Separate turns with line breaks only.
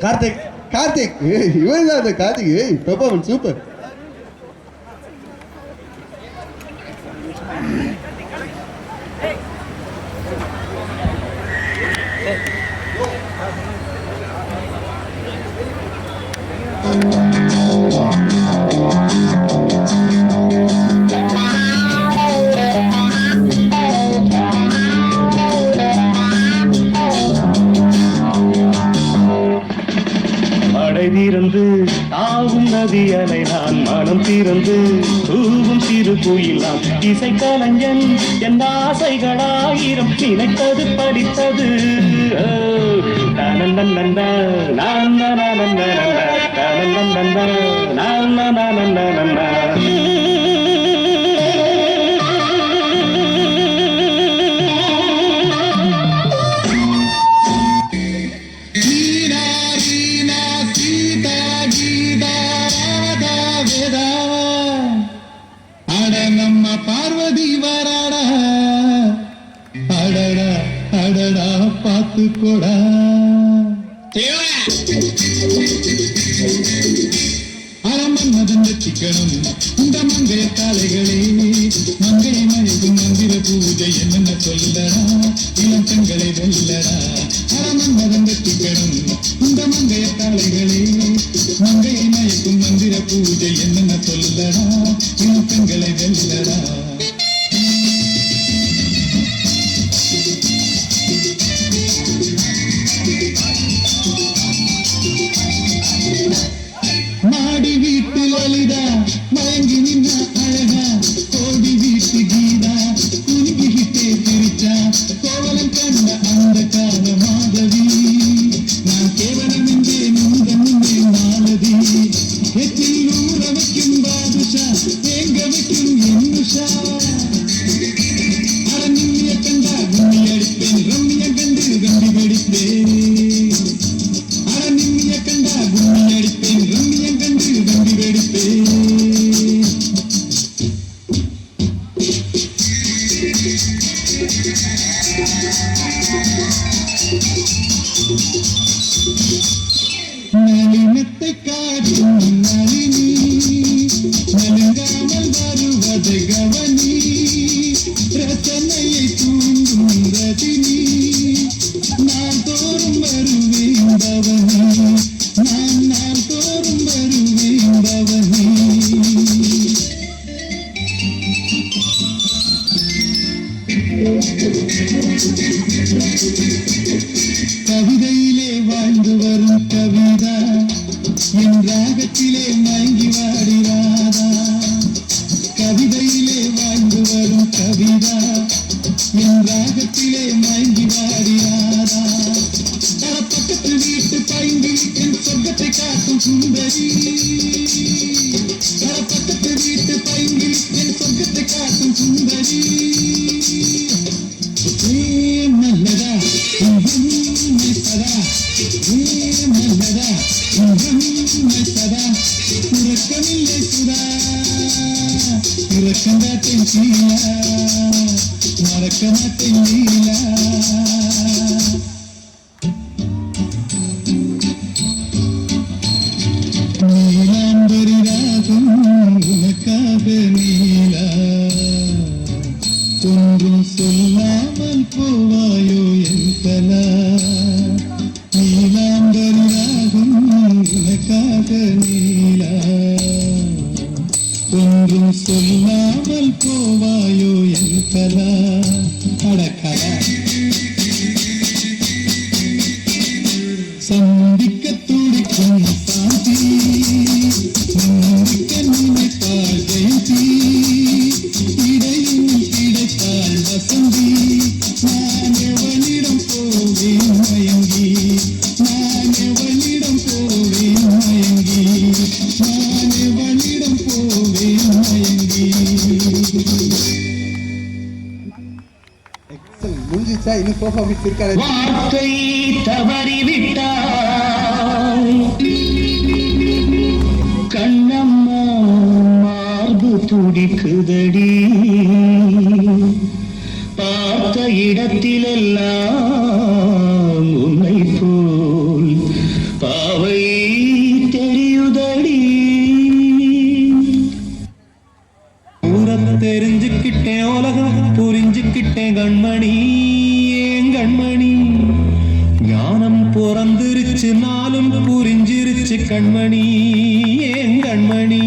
கார்த்திக் கார்த்திக் இவன் தான் அந்த கார்த்திக் பெர்ஃபார்மன்ஸ் சூப்பர்.
திறந்து தாவும் நதியலை நான் மனம் திறந்து தூவும் சிறு குயிலாம் இசை கலைஞன் என் ஆசைகளாயிரம் நினைத்தது படித்தது
பார்வதி வராடா அடடா அடடா பார்த்து கொடா அரமன் மதந்த சிக்கனம் இந்த மங்கைய காலைகளே மங்கைய மழைக்கும் மந்திர பூஜை என்னென்ன சொல்லடா இளம் பெண்களை வெல்லடா அரமன் மதந்த சிக்கனம் இந்த மங்கைய காலைகளே மங்கைய மழைக்கும் மந்திர பூஜை என்னென்ன சொல்லடா இளம் பெண்களை வெல்லடா. மாடி வீட்டு லலிதா மயங்கி நின்ன அழகா கோடி வீட்டு கீதா குனிகிட்டே பிரிச்சா கோவலம் கண்ட அந்த கால மாதவி நான் கேவலம் என்றே முந்த முன்னே மாலதி எத்தில் ஊற வைக்கும் பாதுஷா எங்க வைக்கும் என்னுஷா அரண்ய கண்டா கும்மி அடிப்பேன் ரம்மிய கண்டு கம்பி வெடிப்பேன் அரண்ய கண்டா கும்மி அடிப்பேன் ரம்மிய கண்டு கம்பி வெடிப்பேன். நளினத்தை காட்டும் நளினி நலுங்காமல் வருவதை கவனி ரசனையை தூண்டும் ரதினி நான் தோறும் வருவேன் பவனி நான் தோறும் வருவேன் பவனி. கவிதையிலே வாழ்ந்து வரும் கவிதா என் ராகத்திலே மயங்கி வாடிராதா கவிதையிலே வாழ்ந்து வரும் கவிதா என் ராகத்திலே மயங்கி வாடிராதா பக்கத்து வீட்டு பைங்கி என் சொர்க்கத்தை காட்டும் சுந்தரி பக்கத்து வீட்டு பைங்கி என் சொர்க்கத்தை காட்டும் சுந்தரி நல்லதா சதா நல்லதா சதா உறக்கமில்லை சுதா இறக்க மாட்டேன் சீலா மறக்க மாட்டேன் லீலா. நீலாம்பரி ராகம் உனக்காக நீலா ஒன்றும் சொல்லாமல் போவாயோ என் கலா நீலாம்பரி ராகம் உனக்காக நீலா ஒன்றும் சொல்லாமல் போவாயோ என் கலா அடக்கலா சந்திக்க துடிக்கும் சாந்தி நம்பிக்க நினைப்பாள் ஜெயந்தி இடையில் கிடைத்தாள் வசந்தி நான் எவனிடம் போவேன் மயங்கி நான் எவனிடம் போவேன் மயங்கி நான் எவனிடம் போவேன் மயங்கி.
முடிஞ்சிச்சா இன்னும் பெர்ஃபார்மன்ஸ் இருக்காது.
வார்த்தை தவறிவிட்டாய் கண்ணம்மா மார்பு துடிக்குதடி பார்த்த இடத்திலெல்லாம் உன்னை போல் பாவ
தெரிஞ்சுக்கிட்டேன் உலகம் புரிஞ்சுக்கிட்டேன் கண்மணி ஏன் கண்மணி ஞானம் பிறந்திருச்சு நாளும் புரிஞ்சிருச்சு கண்மணி ஏன் கண்மணி